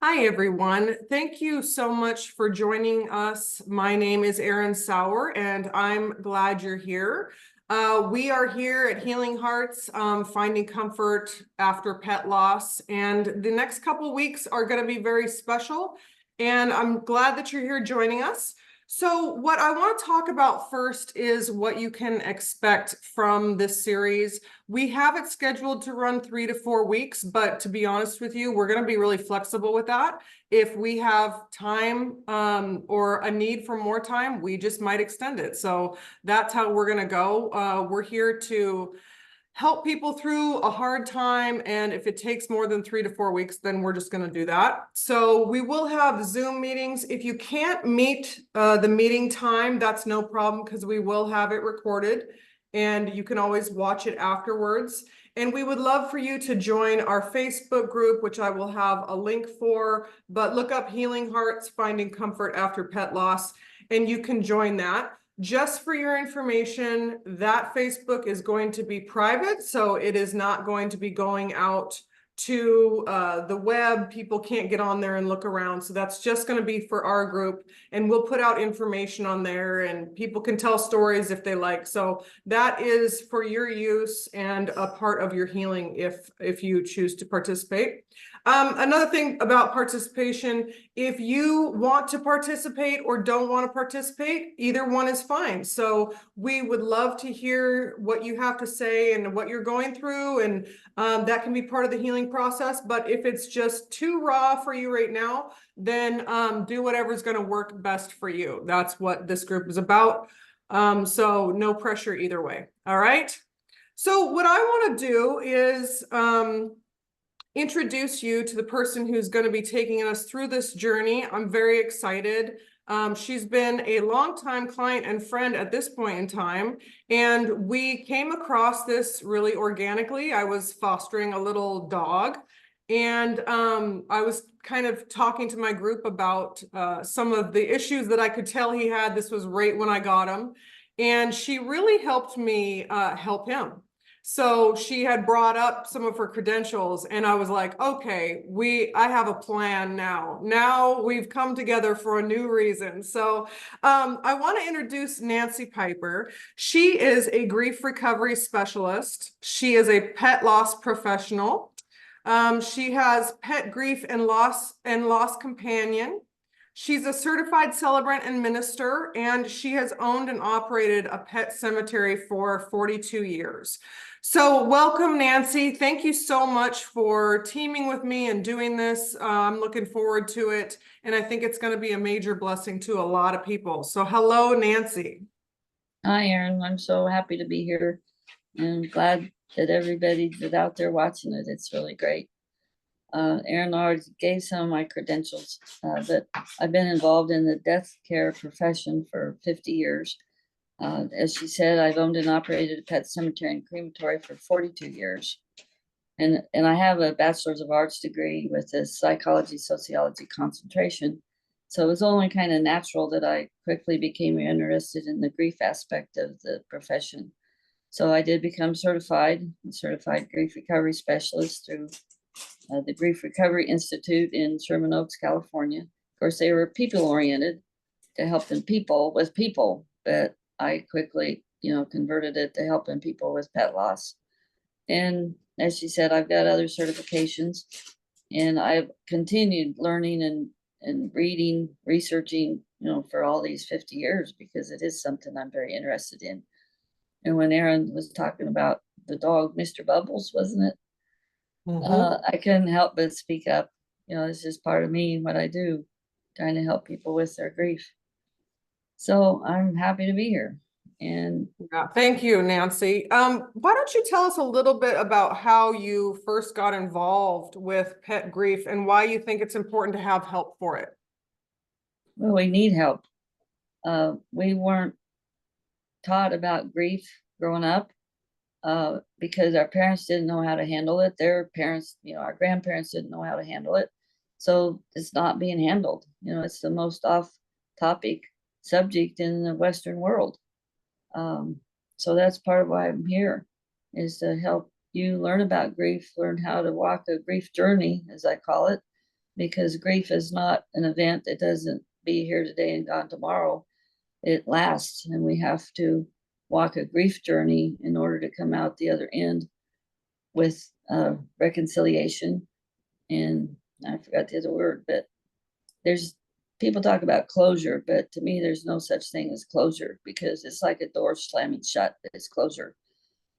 Hi, everyone. Thank you so much for joining us. My name is Erin Sauer, and I'm glad you're here. We are here at Healing Hearts, finding comfort after pet loss, and the next couple weeks are going to be very special, and I'm glad that you're here joining us. So what I want to talk about first is what you can expect from this series. We have it scheduled to run 3 to 4 weeks, but to be honest with you, we're going to be really flexible with that. If we have time or a need for more time, we just might extend it. So that's how we're going to go. We're here to help people through a hard time. And if it takes more than 3 to 4 weeks, then we're just going to do that. So we will have Zoom meetings. If you can't meet the meeting time, that's no problem because we will have it recorded and you can always watch it afterwards. And we would love for you to join our Facebook group, which I will have a link for, but look up Healing Hearts, Finding Comfort After Pet Loss, and you can join that. Just for your information, that Facebook is going to be private, so it is not going to be going out to the web. People can't get on there and look around. So that's just going to be for our group. And we'll put out information on there and people can tell stories if they like. So that is for your use and a part of your healing if you choose to participate. Another thing about participation, if you want to participate or don't want to participate, either one is fine. So we would love to hear what you have to say and what you're going through, and that can be part of the healing process. But if it's just too raw for you right now, then do whatever's going to work best for you. That's what this group is about. So no pressure either way. All right. So what I want to do is introduce you to the person who's going to be taking us through this journey. I'm very excited. She's been a longtime client and friend at this point in time, and we came across this really organically. I was fostering a little dog, and I was kind of talking to my group about some of the issues that I could tell he had. This was right when I got him, and she really helped me help him. So she had brought up some of her credentials and I was like, okay, I have a plan now. Now we've come together for a new reason. So I want to introduce Nancy Piper. She is a grief recovery specialist. She is a pet loss professional. She has pet grief and loss companion. She's a certified celebrant and minister, and she has owned and operated a pet cemetery for 42 years. So welcome, Nancy. Thank you so much for teaming with me and doing this. I'm looking forward to it, and I think it's going to be a major blessing to a lot of people. So hello, Nancy. Hi, Erin. I'm so happy to be here and glad that everybody that's out there watching it. It's really great. Erin already gave some of my credentials, but I've been involved in the death care profession for 50 years. As she said, I've owned and operated a pet cemetery and crematory for 42 years. And I have a Bachelor's of Arts degree with a psychology, sociology concentration. So it was only kind of natural that I quickly became interested in the grief aspect of the profession. So I did become certified grief recovery specialist through the Grief Recovery Institute in Sherman Oaks, California. Of course, they were people oriented to helping people with people, but I quickly, converted it to helping people with pet loss. And as she said, I've got other certifications and I've continued learning and reading, researching, for all these 50 years because it is something I'm very interested in. And when Erin was talking about the dog, Mr. Bubbles, wasn't it? I couldn't help but speak up. It's just part of me, what I do, trying to help people with their grief. So I'm happy to be here. And Yeah, thank you, Nancy. Why don't you tell us a little bit about how you first got involved with pet grief and why you think it's important to have help for it? well, we need help. We weren't taught about grief growing up because our parents didn't know how to handle it. Their parents, our grandparents didn't know how to handle it. So it's not being handled. It's the most off topic subject in the Western world. So that's part of why I'm here, is to help you learn about grief, learn how to walk a grief journey, as I call it, because grief is not an event. It doesn't be here today and gone tomorrow. It lasts, and we have to walk a grief journey in order to come out the other end with reconciliation. And I forgot the other word, but there's people talk about closure, but to me, there's no such thing as closure, because it's like a door slamming shut. It's closure.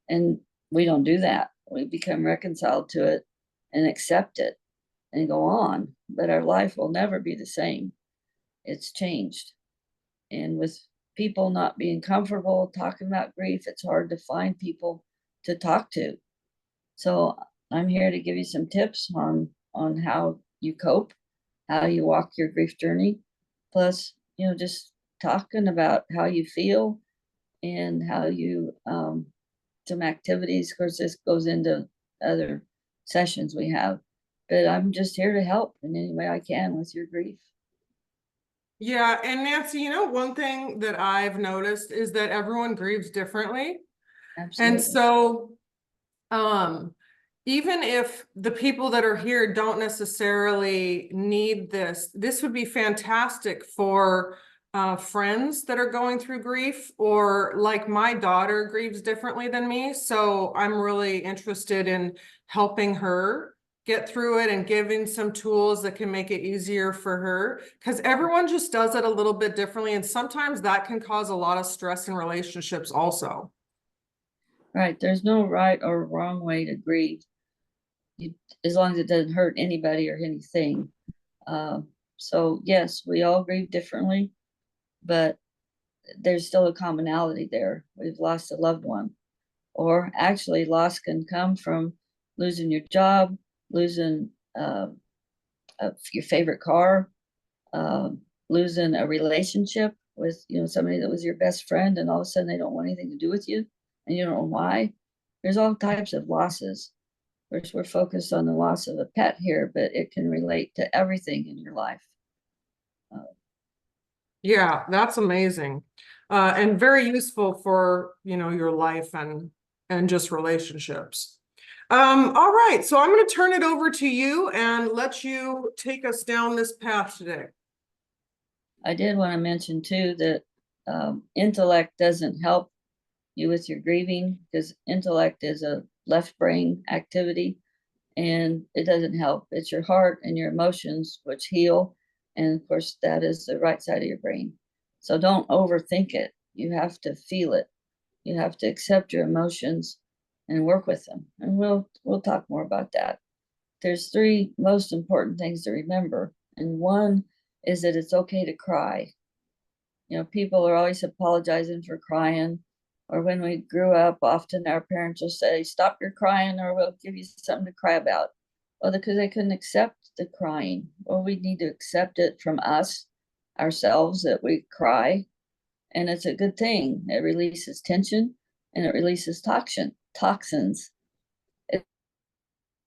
And we don't do that. We become reconciled to it and accept it and go on. But our life will never be the same. It's changed. And with people not being comfortable talking about grief, it's hard to find people to talk to. So I'm here to give you some tips on how you cope, how you walk your grief journey, plus, just talking about how you feel and how you some activities. Of course, this goes into other sessions we have, but I'm just here to help in any way I can with your grief. Yeah, and Nancy, one thing that I've noticed is that everyone grieves differently. Absolutely. And so, even if the people that are here don't necessarily need this would be fantastic for friends that are going through grief, or like my daughter grieves differently than me. So I'm really interested in helping her get through it and giving some tools that can make it easier for her, because everyone just does it a little bit differently. And sometimes that can cause a lot of stress in relationships also. Right. There's no right or wrong way to grieve. As long as it doesn't hurt anybody or anything. So yes, we all grieve differently, but there's still a commonality there. We've lost a loved one, or actually loss can come from losing your job, losing your favorite car, losing a relationship with somebody that was your best friend, and all of a sudden they don't want anything to do with you, and you don't know why. There's all types of losses. Of course, we're focused on the loss of a pet here, but it can relate to everything in your life. Yeah, that's amazing. And very useful for, your life and just relationships. All right, so I'm going to turn it over to you and let you take us down this path today. I did want to mention too that intellect doesn't help you with your grieving, because intellect is a left brain activity and it doesn't help. It's your heart and your emotions which heal. And of course, that is the right side of your brain. So don't overthink it. You have to feel it. You have to accept your emotions and work with them. And we'll talk more about that. There's three most important things to remember. And one is that it's okay to cry. People are always apologizing for crying. Or when we grew up, often our parents will say, stop your crying or we'll give you something to cry about. Well, because they couldn't accept the crying. Well, we need to accept it from ourselves, that we cry. And it's a good thing. It releases tension and it releases toxins. If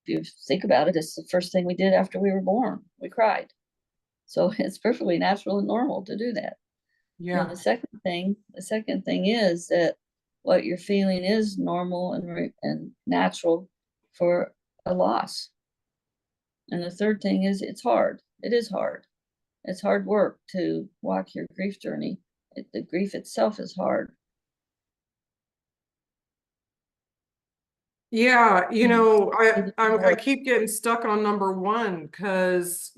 you think about it, it's the first thing we did after we were born. We cried. So it's perfectly natural and normal to do that. Yeah. And the second thing is that what you're feeling is normal and natural for a loss. And the third thing is it's hard. It is hard. It's hard work to walk your grief journey. The grief itself is hard. Yeah, I keep getting stuck on number one because,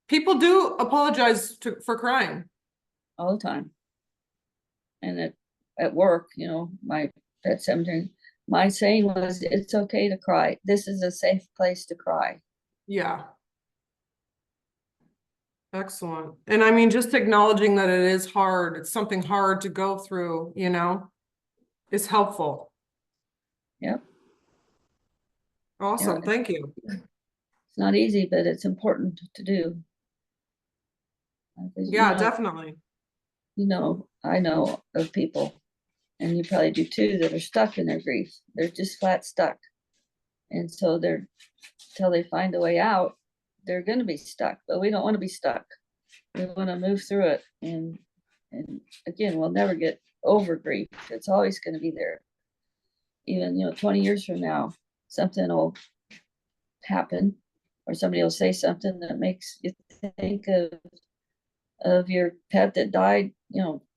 people do apologize for crying. All the time. And at work, my pet cemetery, my saying was, it's okay to cry. This is a safe place to cry. Yeah. Excellent. And I mean, just acknowledging that it is hard, it's something hard to go through, is helpful. Yep. Awesome. Thank you. It's not easy, but it's important to do. Yeah, definitely. I know of people, and you probably do too, that are stuck in their grief. They're just flat stuck. And so till they find a way out, they're going to be stuck, but we don't want to be stuck. We want to move through it. And again, we'll never get over grief. It's always going to be there. Even, 20 years from now, something will happen, or somebody will say something that makes you think of your pet that died,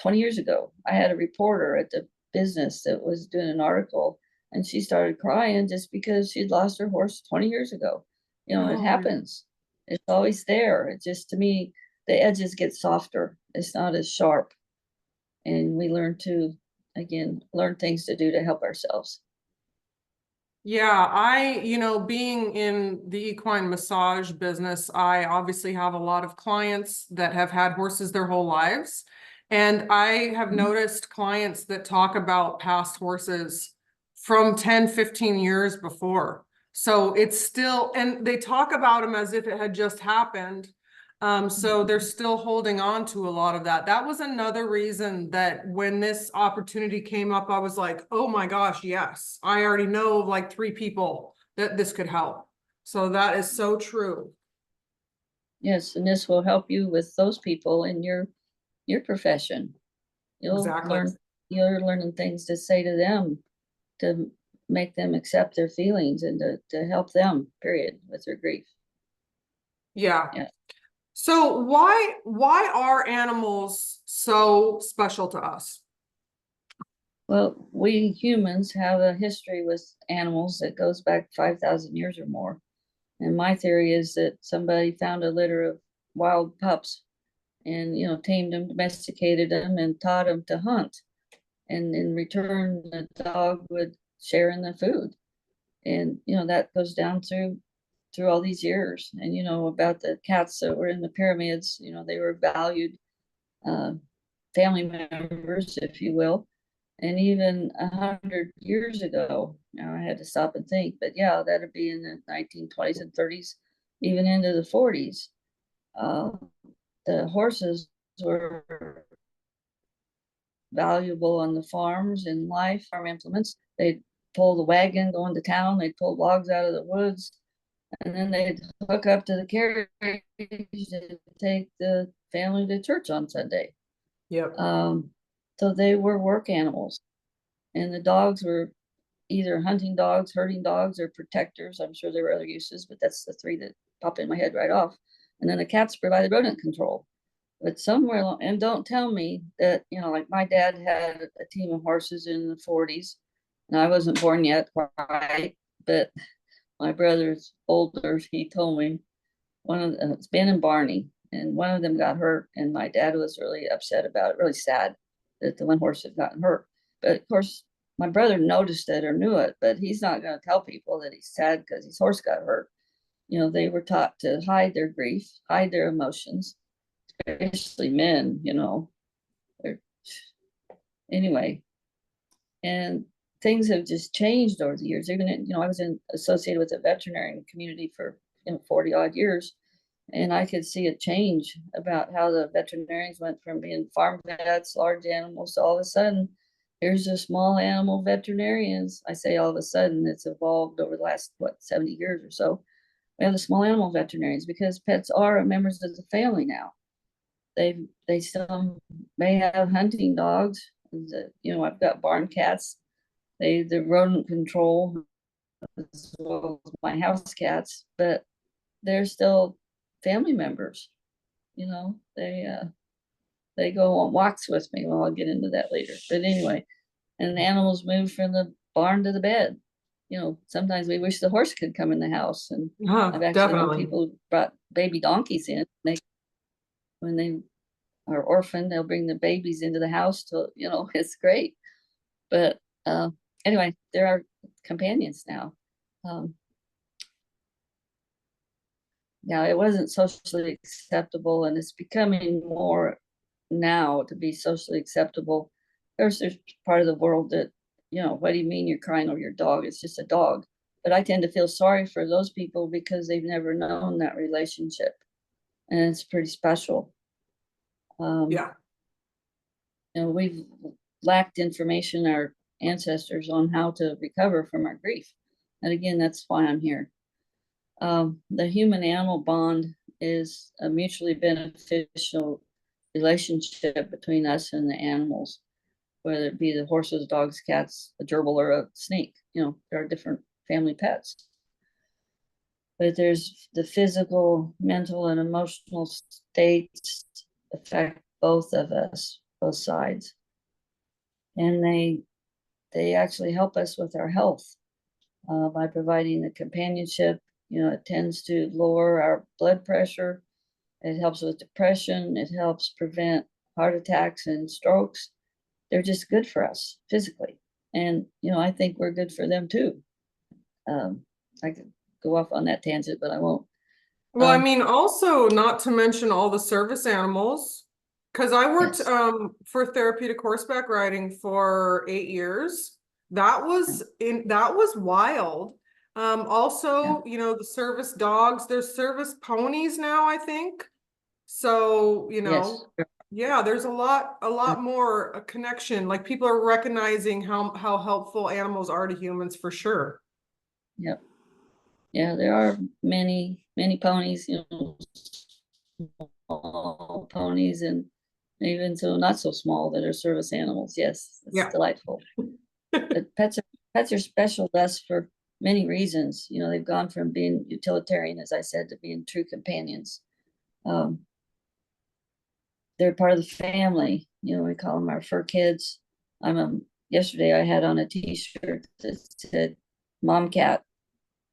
20 years ago. I had a reporter at the business that was doing an article, and she started crying just because she'd lost her horse 20 years ago. It Oh, happens. It's always there. It just, to me, the edges get softer. It's not as sharp. And we learn to, again, learn things to do to help ourselves. yeah, being in the equine massage business, I obviously have a lot of clients that have had horses their whole lives. And I have Mhm. noticed clients that talk about past horses from 10, 15 years before. So it's still, and they talk about them as if it had just happened. So they're still holding on to a lot of that. That was another reason that when this opportunity came up, I was like, oh my gosh, yes, I already know like 3 people that this could help. So that is so true. Yes, and this will help you with those people in your profession. You'll Exactly. learn, you're learning things to say to them to make them accept their feelings and to help them, period, with their grief. Yeah. Yeah. So why are animals so special to us? Well, we humans have a history with animals that goes back 5,000 years or more. And my theory is that somebody found a litter of wild pups and, tamed them, domesticated them, and taught them to hunt. And in return, the dog would share in the food. And, that goes down through all these years. And, about the cats that were in the pyramids, they were valued uh, family members, if you will. And even 100 years ago, now I had to stop and think, but yeah, that'd be in the 1920s and 30s, even into the 40s. Uh, the horses were valuable on the farms in life, farm implements. They'd pull the wagon going to town, they'd pull logs out of the woods, and then they'd hook up to the carriage to take the family to church on Sunday. Yep. So they were work animals, and the dogs were either hunting dogs, herding dogs, or protectors. I'm sure there were other uses, but that's the 3 that pop in my head right off. And then the cats provided rodent control. But somewhere along, and don't tell me that, like my dad had a team of horses in the 40s. And I wasn't born yet, quite, but my brother's older, he told me one of them, it's Ben and Barney, and one of them got hurt, and my dad was really upset about it, really sad that the one horse had gotten hurt. But of course, my brother noticed it or knew it, but he's not going to tell people that he's sad because his horse got hurt. They were taught to hide their grief, hide their emotions, especially men, They're, anyway, and things have just changed over the years. Even, I was associated with the veterinary community for 40 odd years, and I could see a change about how the veterinarians went from being farm vets, large animals, to all of a sudden, here's the small animal veterinarians. I say all of a sudden, it's evolved over the last, 70 years or so. We have the small animal veterinarians because pets are members of the family now. They still may have hunting dogs. I've got barn cats. The rodent control as well as my house cats, but they're still family members. They go on walks with me. Well, I'll get into that later. But anyway, and the animals move from the barn to the bed. Sometimes we wish the horse could come in the house. And I've actually known Definitely. people who brought baby donkeys in. When they are orphaned, they'll bring the babies into the house to, it's great. But anyway, there are companions now. Now, it wasn't socially acceptable, and it's becoming more now to be socially acceptable. There's part of the world that, what do you mean you're crying over your dog? It's just a dog. But I tend to feel sorry for those people because they've never known that relationship, and it's pretty special. Yeah. We've lacked information, our ancestors, on how to recover from our grief. And again, that's why I'm here. The human animal bond is a mutually beneficial relationship between us and the animals, whether it be the horses, dogs, cats, a gerbil, or a snake. There are different family pets. but there's the physical, mental, and emotional states affect both of us, both sides. And they actually help us with our health by providing the companionship. It tends to lower our blood pressure. It helps with depression. It helps prevent heart attacks and strokes. They're just good for us physically. And, I think we're good for them too. I could go off on that tangent, but I won't. Well, I mean, also not to mention all the service animals, because I worked Yes. for therapeutic horseback riding for 8 years. That was wild. Yeah. Also, the service dogs, there's service ponies now, I think. So, Yes. yeah, there's a lot more a connection. Like people are recognizing how helpful animals are to humans for sure. Yep. Yeah, there are many, many ponies, small ponies and even so not so small that are service animals. Yes, it's Yeah. delightful. But pets are special to us for many reasons. They've gone from being utilitarian, as I said, to being true companions. Um, they're part of the family. We call them our fur kids. Yesterday I had on a t-shirt that said mom cat,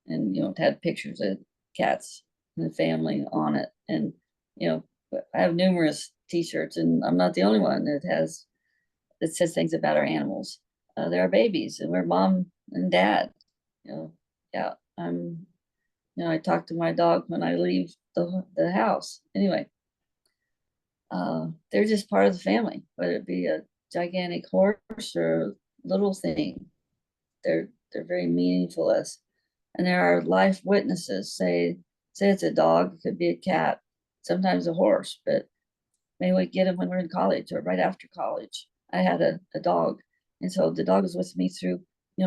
and it had pictures of cats and the family on it. And I have numerous t-shirts, and I'm not the only one that says things about our animals. They're our babies, and we're mom and dad. Yeah. I talk to my dog when I leave the house. Anyway, they're just part of the family, whether it be a gigantic horse or a little thing. They're very meaningful to us, and there are life witnesses. Say it's a dog, it could be a cat, sometimes a horse, but maybe we get them when we're in college or right after college. I had a dog, and so the dog was with me through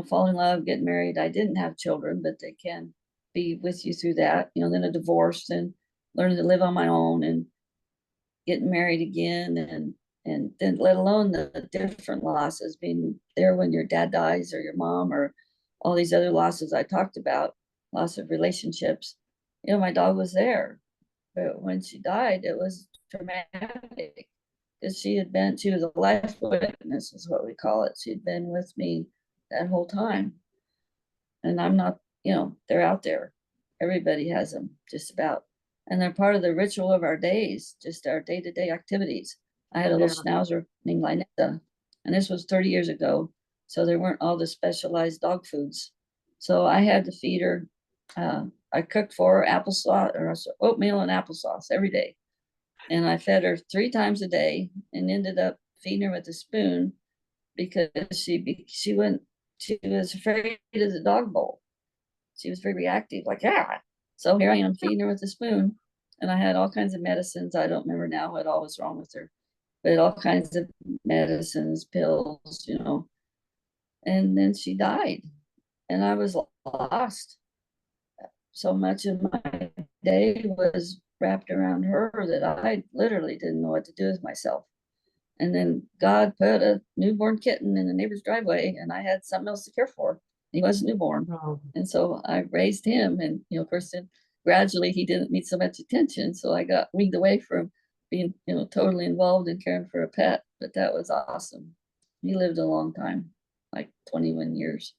falling in love, getting married. I didn't have children, but they can be with you through that. Then a divorce and learning to live on my own and getting married again, and then let alone the different losses, being there when your dad dies or your mom or all these other losses I talked about, loss of relationships. My dog was there, but when she died, it was traumatic because she was a life witness, is what we call it. She'd been with me that whole time. And I'm not, they're out there. Everybody has them, just about. And they're part of the ritual of our days, just our day-to-day activities. I had a little Yeah. schnauzer named Lynetta, and this was 30 years ago. So there weren't all the specialized dog foods. So I had to feed her. I cooked for her applesauce or oatmeal and applesauce every day. And I fed her 3 times a day and ended up feeding her with a spoon because she was afraid of the dog bowl. She was very reactive, like, yeah. So here I am feeding her with a spoon, and I had all kinds of medicines. I don't remember now what all was wrong with her, but all kinds of medicines, pills. And then she died, and I was lost. So much of my day was wrapped around her that I literally didn't know what to do with myself. And then God put a newborn kitten in the neighbor's driveway, and I had something else to care for. He was newborn. Oh. And so I raised him. And, of course, then gradually he didn't need so much attention. So I got weaned away from being, totally involved in caring for a pet. But that was awesome. He lived a long time, like 21 years.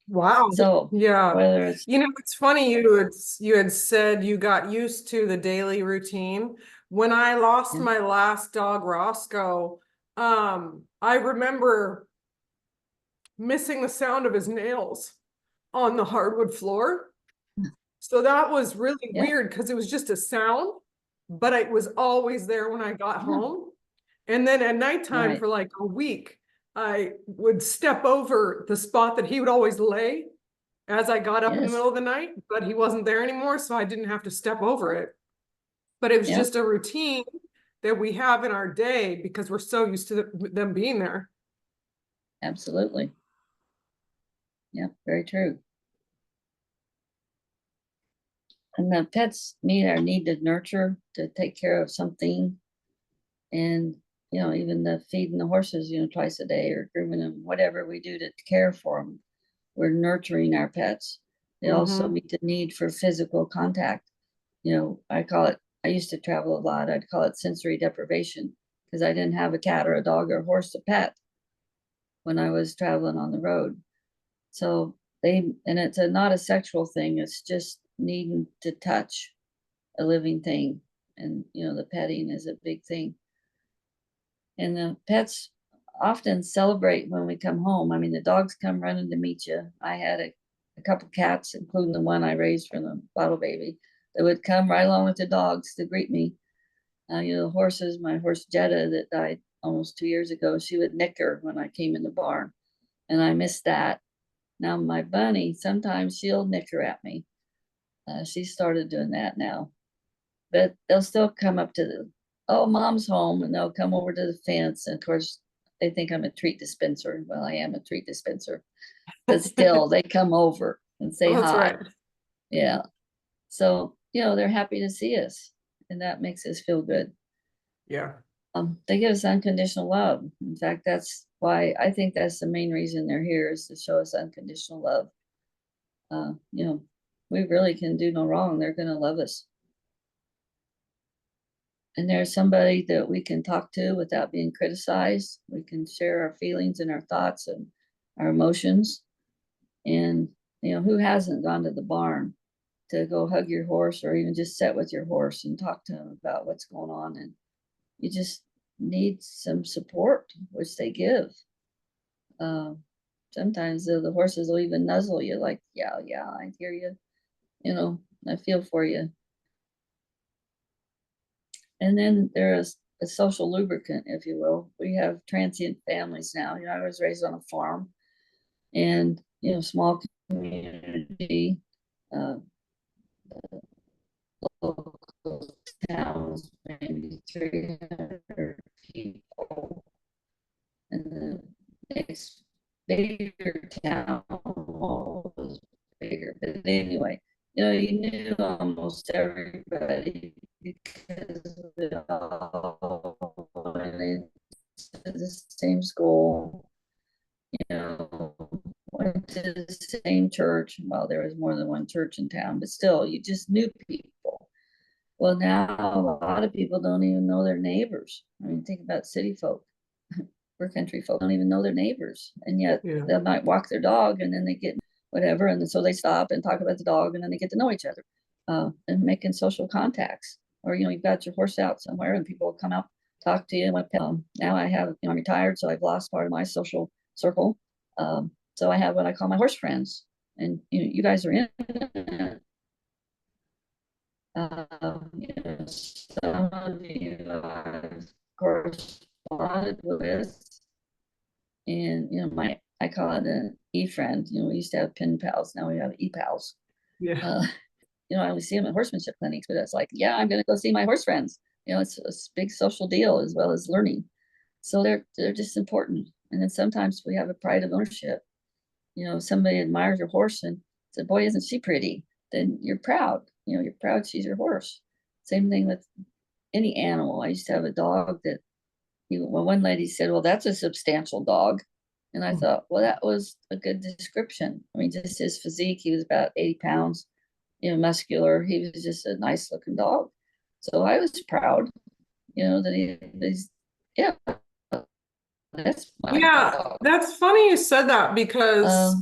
Wow. So Yeah. whether it's, It's funny you had said you got used to the daily routine. When I lost yeah, my last dog, Roscoe, I remember missing the sound of his nails on the hardwood floor. So that was really yeah, weird because it was just a sound, but it was always there when I got yeah, home. And then at nighttime right. for like a week, I would step over the spot that he would always lay as I got up in the Yes. middle of the night, but he wasn't there anymore, so I didn't have to step over it. But it was Yeah, just a routine that we have in our day because we're so used to them being there. absolutely. Yeah, very true. And the pets meet our need to nurture, to take care of something. And, even the feeding the horses, twice a day or grooming them, whatever we do to care for them, we're nurturing our pets. They also Mhm. meet the need for physical contact. I used to travel a lot. I'd call it sensory deprivation because I didn't have a cat or a dog or a horse to pet when I was traveling on the road. So and it's not a sexual thing, it's just needing to touch a living thing. And, the petting is a big thing. And the pets often celebrate when we come home. I mean, the dogs come running to meet you. I had a couple cats, including the one I raised from the bottle baby, that would come right along with the dogs to greet me. The horses, my horse Jetta that died almost 2 years ago, she would nicker when I came in the barn, and I missed that. Now my bunny, sometimes she'll nicker at me. She started doing that now, but they'll still come up to oh, mom's home, and they'll come over to the fence. And of course, they think I'm a treat dispenser. Well, I am a treat dispenser, but still, they come over and say Well, that's hi. right. Yeah. So, they're happy to see us, and that makes us feel good. Yeah. They give us unconditional love. In fact, that's why I think that's the main reason they're here, is to show us unconditional love. We really can do no wrong. They're going to love us. And there's somebody that we can talk to without being criticized. We can share our feelings and our thoughts and our emotions. And, who hasn't gone to the barn to go hug your horse or even just sit with your horse and talk to him about what's going on? And you just need some support, which they give. Sometimes the horses will even nuzzle you like, yeah, I hear you. I feel for you. And then there's a social lubricant, if you will. We have transient families now. I was raised on a farm, and, small community, uh, local towns, maybe 300 people. And the next bigger town was bigger. But anyway, you knew almost everybody because we all went into the same school, went to the same church. Well, there was more than one church in town, but still, you just knew people. Well, now a lot of people don't even know their neighbors. I mean, think about city folk. We're country folk, don't even know their neighbors, and yet they might walk their dog, and then they get whatever, and so they stop and talk about the dog, and then they get to know each other, and making social contacts. Or you've got your horse out somewhere, and people will come out, talk to you. Now I have, I'm retired, so I've lost part of my social circle. So I have what I call my horse friends, and you guys are in it. Some of you I've corresponded with, and I call it an e-friend. We used to have pen pals, now we have e-pals. Yeah. I always see them at horsemanship clinics, but it's like, yeah, I'm going to go see my horse friends. It's a big social deal as well as learning. So they're just important. And then sometimes we have a pride of ownership. If somebody admires your horse and said, boy, isn't she pretty? Then you're proud. You're proud she's your horse. Same thing with any animal. I used to have a dog that one lady said, well, that's a substantial dog. And I thought, well, that was a good description. I mean, just his physique, he was about 80 pounds, muscular. He was just a nice looking dog. So I was proud, that he's, yeah, that's my dog. That's funny you said that because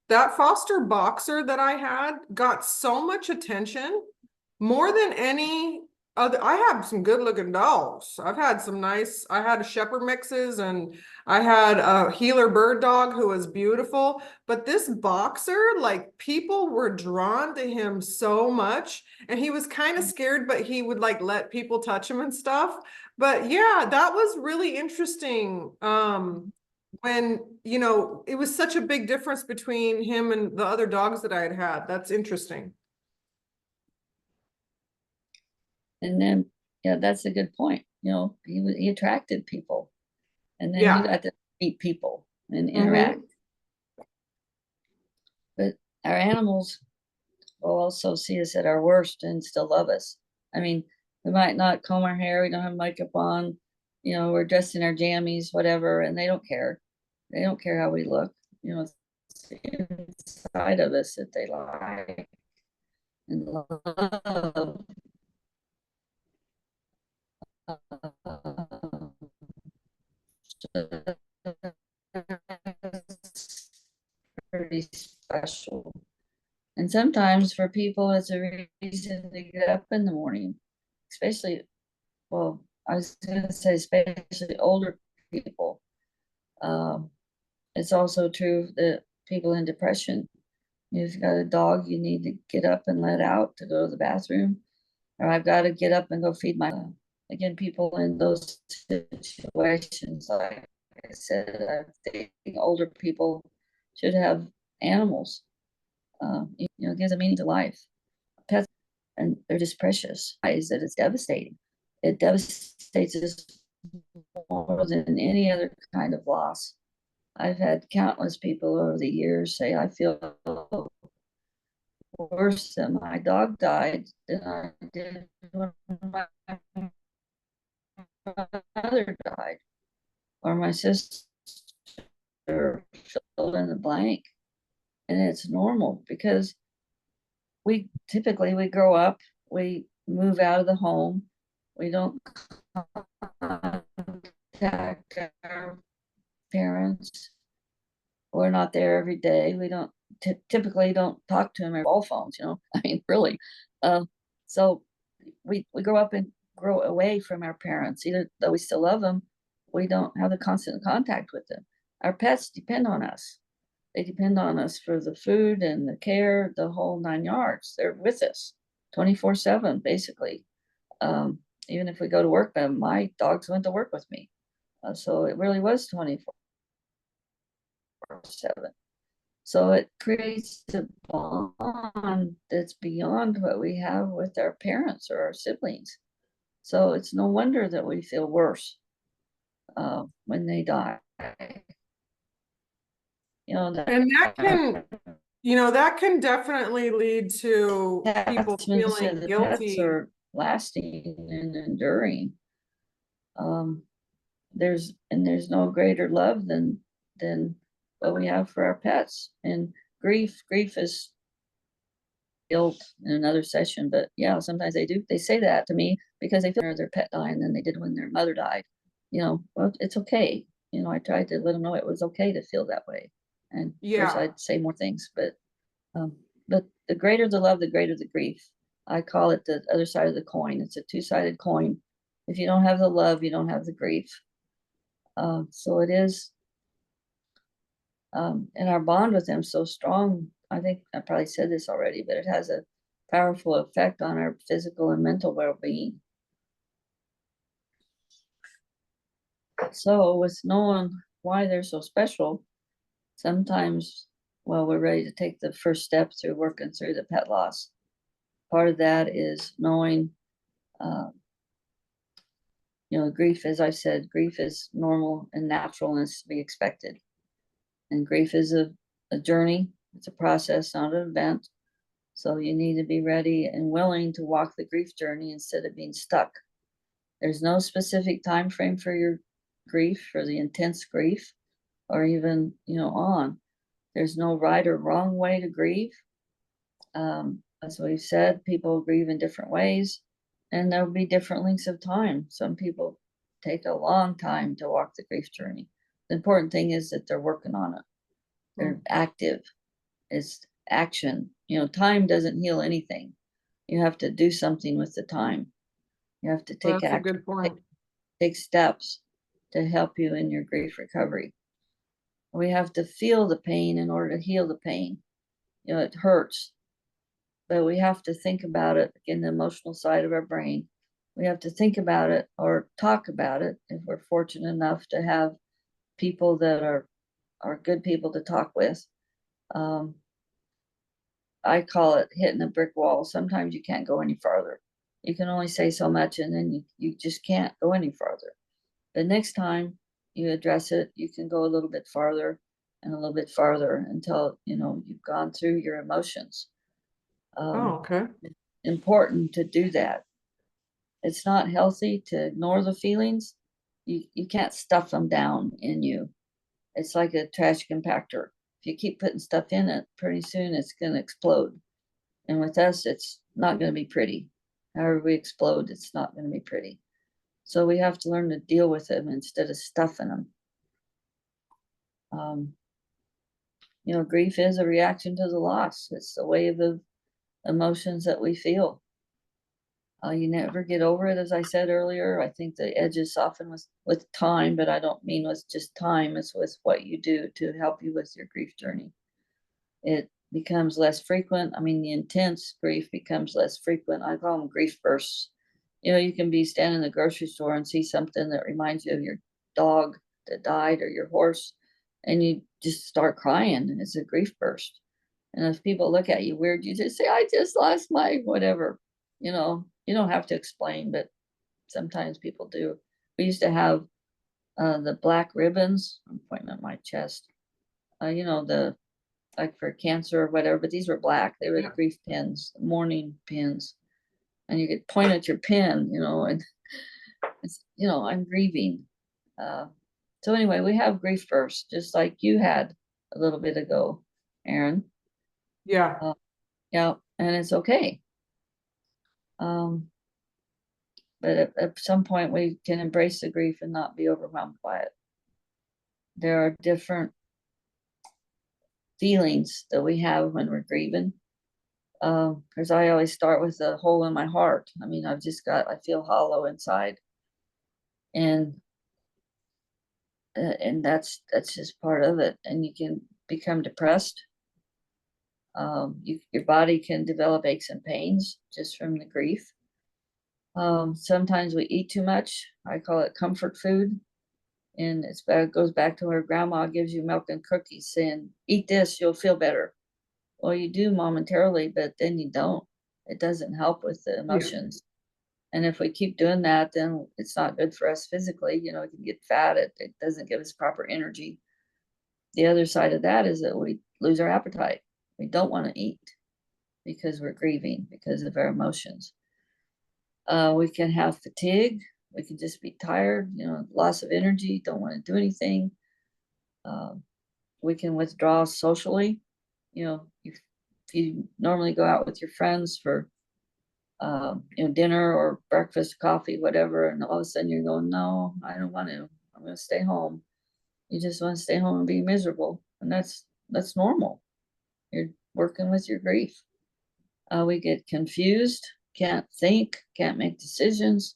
that foster boxer that I had got so much attention, more than any other. I have some good looking dogs. I had a shepherd mixes, and I had a healer bird dog who was beautiful. But this boxer, like, people were drawn to him so much, and he was kind of scared, but he would like let people touch him and stuff. But yeah, that was really interesting. When, it was such a big difference between him and the other dogs that I had had. That's interesting. And then, yeah, that's a good point. He attracted people, and then you Yeah. got to meet people and interact. But our animals will also see us at our worst and still love us. I mean, we might not comb our hair, we don't have makeup on, we're dressed in our jammies, whatever, and they don't care. They don't care how we look. It's side of us that they like and love. Pretty special. And sometimes for people, it's a reason to get up in the morning, especially, well, I was going to say, especially older people. It's also true that people in depression, you've got a dog, you need to get up and let out to go to the bathroom, or I've got to get up and go feed my, again, people in those situations, like I said, I think older people should have animals. You know, it gives a meaning to life. Pets, and they're just precious. Is that it's devastating. It devastates us more than any other kind of loss. I've had countless people over the years say, I feel worse than my dog died than I did when my mother died, or my sister, fill in the blank. And it's normal because we typically grow up, we move out of the home, we don't contact our parents, we're not there every day, we don't typically don't talk to them over cell phones, you know. I mean, really. So we grow up and grow away from our parents, either though we still love them, we don't have the constant contact with them. Our pets depend on us. They depend on us for the food and the care, the whole 9 yards. They're with us 24/7, basically. Even if we go to work, my dogs went to work with me. So it really was 24/7. So it creates a bond that's beyond what we have with our parents or our siblings. So it's no wonder that we feel worse when they die. You know, And that can, you know, that can definitely lead to people attachments to feeling the pets guilty. are lasting and enduring. There's no greater love than what we have for our pets. And grief is guilt in another session, but yeah, sometimes they say that to me because they feel their pet dying than they did when their mother died. You know, well, it's okay. You know, I tried to let them know it was okay to feel that way. And of course, Yeah. I'd say more things, but the greater the love, the greater the grief. I call it the other side of the coin. It's a two-sided coin. If you don't have the love, you don't have the grief. So it is, and our bond with them so strong. I think I probably said this already, but it has a powerful effect on our physical and mental well-being. So with knowing why they're so special, sometimes, well, we're ready to take the first step through working through the pet loss. Part of that is knowing, you know, grief, as I said, grief is normal and natural and is to be expected. And grief is a journey, it's a process, not an event. So you need to be ready and willing to walk the grief journey instead of being stuck. There's no specific time frame for your grief, for the intense grief, or even, you know, on. There's no right or wrong way to grieve. As we've said, people grieve in different ways, and there'll be different lengths of time. Some people take a long time to walk the grief journey. The important thing is that they're working on it. They're active. It's action. You know, time doesn't heal anything. You have to do something with the time. You have to take That's a action, good point. take steps to help you in your grief recovery. We have to feel the pain in order to heal the pain. You know, it hurts, but we have to think about it in the emotional side of our brain. We have to think about it or talk about it if we're fortunate enough to have people that are good people to talk with. I call it hitting a brick wall. Sometimes you can't go any farther. You can only say so much, and then you just can't go any farther. The next time you address it, you can go a little bit farther and a little bit farther until, you know, you've gone through your emotions. Oh, okay. Important to do that. It's not healthy to ignore the feelings. You can't stuff them down in you. It's like a trash compactor. if you keep putting stuff in it, pretty soon it's going to explode. And with us, it's not going to be pretty. However we explode, it's not going to be pretty. So we have to learn to deal with them instead of stuffing them. You know, grief is a reaction to the loss. It's the wave of emotions that we feel. You never get over it, as I said earlier. I think the edges soften with time, but I don't mean with just time. It's with what you do to help you with your grief journey. It becomes less frequent. I mean, the intense grief becomes less frequent. I call them grief bursts. You know, you can be standing in the grocery store and see something that reminds you of your dog that died or your horse, and you just start crying. It's a grief burst. And if people look at you weird, you just say, I just lost my whatever. You know, you don't have to explain, but sometimes people do. We used to have the black ribbons. I'm pointing at my chest. You know, the like for cancer or whatever, but these were black. They were the grief pins, mourning pins. And you could point at your pin, you know, and it's, you know, I'm grieving. So anyway, we have grief bursts, just like you had a little bit ago, Erin. Yeah. Yeah, and it's okay. But at some point we can embrace the grief and not be overwhelmed by it. There are different feelings that we have when we're grieving. Because I always start with a hole in my heart. I mean, I feel hollow inside. And that's just part of it. And you can become depressed. Your body can develop aches and pains just from the grief. Sometimes we eat too much. I call it comfort food. And it goes back to where grandma gives you milk and cookies saying, eat this, you'll feel better. Well, you do momentarily, but then you don't. It doesn't help with the emotions. Yeah. And if we keep doing that, then it's not good for us physically. You know, we can get fat. It doesn't give us proper energy. The other side of that is that we lose our appetite. We don't want to eat because we're grieving because of our emotions. We can have fatigue. We can just be tired, you know, loss of energy, don't want to do anything. We can withdraw socially. You know, if you normally go out with your friends for, you know, dinner or breakfast, coffee, whatever, and all of a sudden you're going, no, I don't want to. I'm going to stay home. You just want to stay home and be miserable, and that's normal. You're working with your grief. We get confused, can't think, can't make decisions.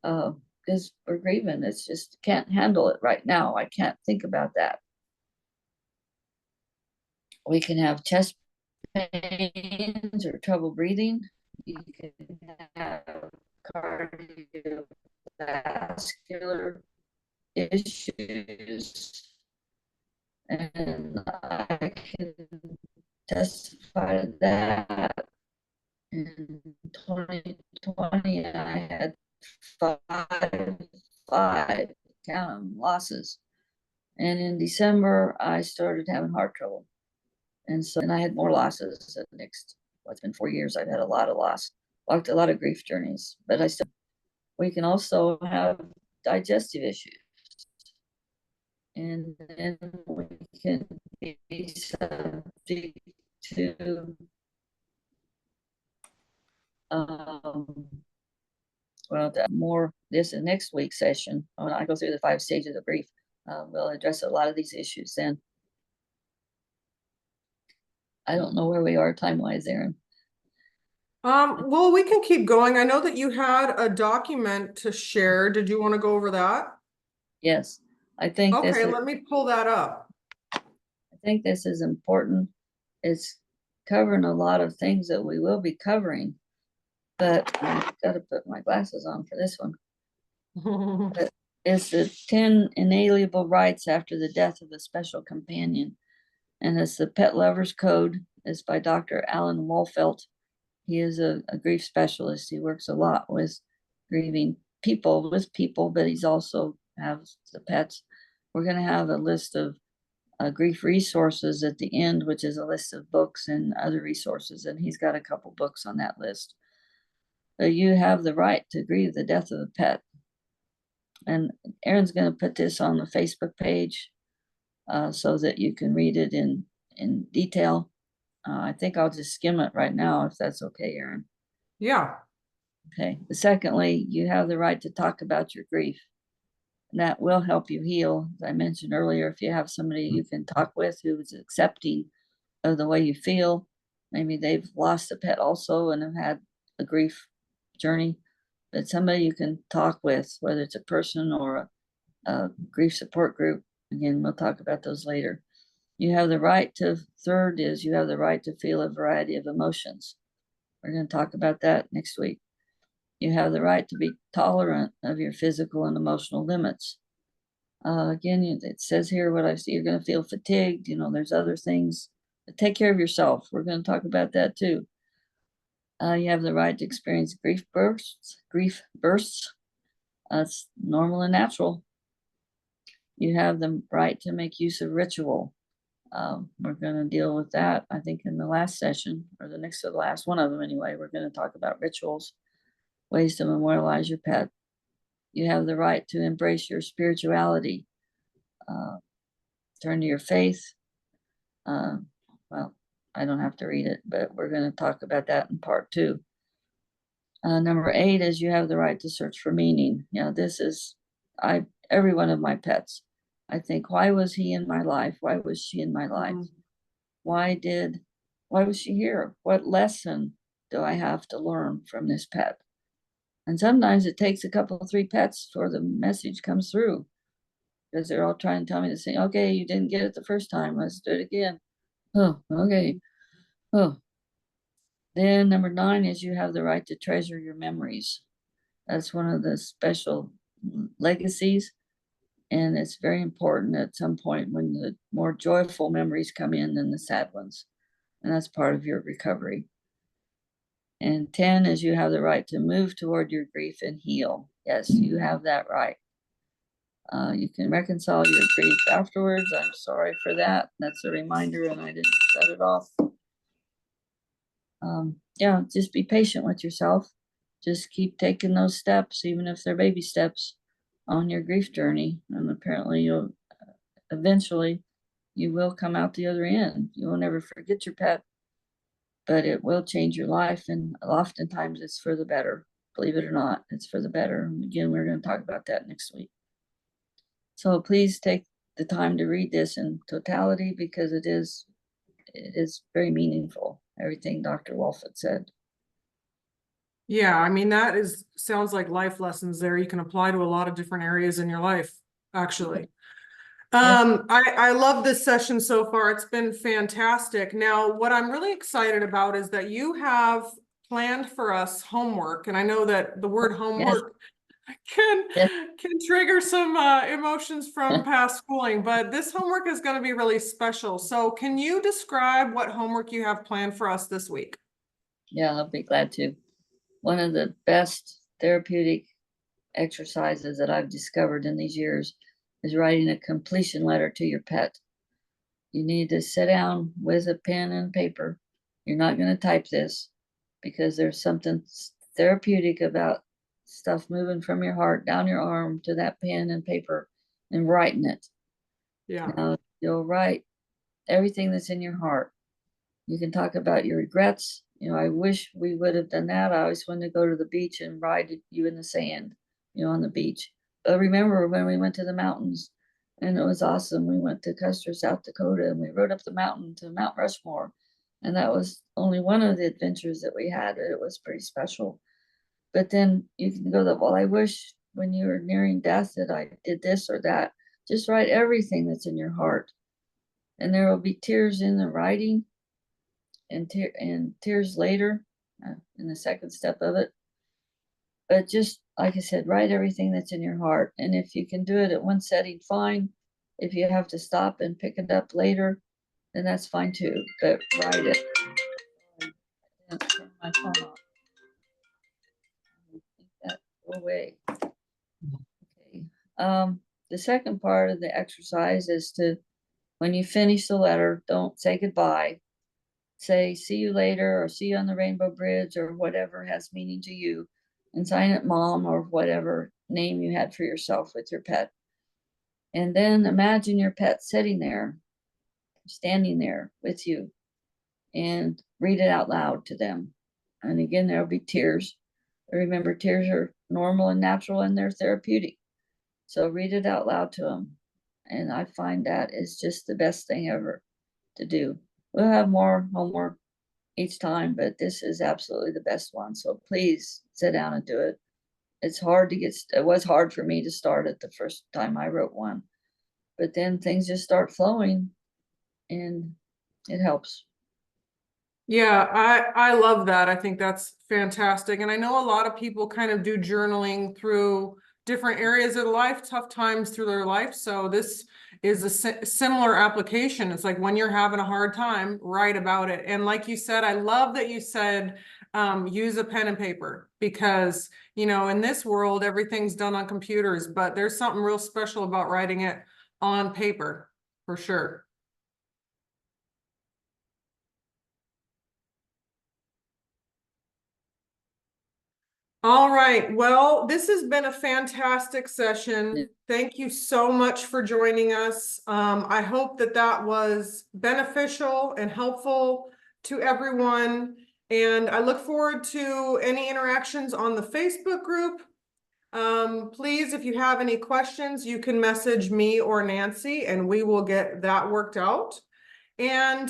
Because we're grieving. It's just can't handle it right now. I can't think about that. We can have chest pains or trouble breathing. You can have cardiovascular issues. And I can testify to that. In 2020, I had five count them losses, and in December I started having heart trouble, and I had more losses. The next, it's been 4 years. I've had a lot of loss, walked a lot of grief journeys, but we can also have digestive issues, and then we can be subject to well, more this in next week's session when I go through the 5 stages of grief. We'll address a lot of these issues then. I don't know where we are time-wise, Erin. Well, we can keep going. I know that you had a document to share. Did you want to go over that? Yes, I think okay, let me pull that up. I think this is important. It's covering a lot of things that we will be covering, but I've got to put my glasses on for this one. But it's the 10 inalienable rights after the death of a special companion. And it's the Pet Lovers Code. It's by Dr. Alan Wolfelt. He is a grief specialist. He works a lot with grieving people, but he's also has the pets. We're going to have a list of grief resources at the end, which is a list of books and other resources. And he's got a couple books on that list. So you have the right to grieve the death of a pet. And Erin's going to put this on the Facebook page. so that you can read it in detail. I think I'll just skim it right now, if that's okay, Erin. Yeah. Okay. Secondly, you have the right to talk about your grief. And that will help you heal. As I mentioned earlier, if you have somebody you can talk with who is accepting of the way you feel, maybe they've lost a pet also and have had a grief journey, but somebody you can talk with, whether it's a person or a grief support group. Again, we'll talk about those later. You have the right to, third is you have the right to feel a variety of emotions. We're going to talk about that next week. You have the right to be tolerant of your physical and emotional limits. Again, it says here what I see, you're going to feel fatigued. There's other things. But take care of yourself. We're going to talk about that too. You have the right to experience grief bursts. That's normal and natural. You have the right to make use of ritual. We're going to deal with that, I think, in the last session, or the next to the last one of them anyway. We're going to talk about rituals, ways to memorialize your pet. You have the right to embrace your spirituality, turn to your faith. Well, I don't have to read it, but we're going to talk about that in part 2. Number 8 is you have the right to search for meaning. This is, every one of my pets, I think, why was he in my life? Why was she in my life? Why was she here? What lesson do I have to learn from this pet? And sometimes it takes a couple, 3 pets before the message comes through, because they're all trying to tell me the same. Okay, you didn't get it the first time. Let's do it again. Oh, okay. Oh. Then number 9 is you have the right to treasure your memories. That's one of the special legacies. And it's very important at some point when the more joyful memories come in than the sad ones. And that's part of your recovery. And 10 is you have the right to move toward your grief and heal. Yes, you have that right. You can reconcile your grief afterwards. I'm sorry for that. That's a reminder, and I didn't shut it off. Yeah, just be patient with yourself. Just keep taking those steps, even if they're baby steps, on your grief journey. And apparently you'll eventually, you will come out the other end. You will never forget your pet, but it will change your life. And oftentimes it's for the better. Believe it or not, it's for the better. And again, we're going to talk about that next week. So please take the time to read this in totality, because it is very meaningful, everything Dr. Wolfett said. Yeah, I mean, sounds like life lessons there you can apply to a lot of different areas in your life, actually. Yes. I love this session so far. It's been fantastic. Now, what I'm really excited about is that you have planned for us homework, and I know that the word homework can Yes. trigger some emotions from past schooling, but this homework is going to be really special. So can you describe what homework you have planned for us this week? Yeah, I'll be glad to. One of the best therapeutic exercises that I've discovered in these years is writing a completion letter to your pet. You need to sit down with a pen and paper. You're not going to type this, because there's something therapeutic about stuff moving from your heart down your arm to that pen and paper and writing it. Yeah. Now, you'll write everything that's in your heart. You can talk about your regrets. I wish we would have done that. I always wanted to go to the beach and ride you in the sand, on the beach. But remember when we went to the mountains, and it was awesome. We went to Custer, South Dakota, and we rode up the mountain to Mount Rushmore. And that was only one of the adventures that we had. It was pretty special. But then you can go that, well, I wish when you were nearing death that I did this or that. Just write everything that's in your heart. And there will be tears in the writing, and tears later in the second step of it. But just like I said, write everything that's in your heart. And if you can do it at one setting, fine. If you have to stop and pick it up later, then that's fine too. But write it. Turn my phone off. That go away. Okay. The second part of the exercise is to, when you finish the letter, don't say goodbye. Say, see you later, or see you on the Rainbow Bridge, or whatever has meaning to you, and sign it Mom, or whatever name you had for yourself with your pet. And then imagine your pet sitting there, standing there with you, and read it out loud to them. And again, there'll be tears. Remember, tears are normal and natural and they're therapeutic. So read it out loud to them. And I find that is just the best thing ever to do. We'll have more homework each time, but this is absolutely the best one. So please sit down and do it. It's hard to get, it was hard for me to start it the first time I wrote one, but then things just start flowing and it helps. Yeah, I love that. I think that's fantastic. And I know a lot of people kind of do journaling through different areas of life, tough times through their life. So this is a similar application. It's like when you're having a hard time, write about it. And like you said, I love that you said use a pen and paper, because, you know, in this world, everything's done on computers, but there's something real special about writing it on paper, for sure. All right. Well, this has been a fantastic session. Thank you so much for joining us. I hope that that was beneficial and helpful to everyone. And I look forward to any interactions on the Facebook group. Please, if you have any questions, you can message me or Nancy and we will get that worked out. And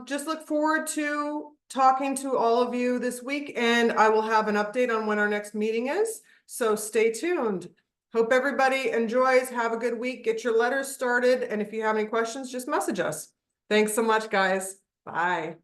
just look forward to talking to all of you this week, and I will have an update on when our next meeting is. So stay tuned. Hope everybody enjoys. Have a good week. Get your letters started. And if you have any questions, just message us. Thanks so much, guys. Bye.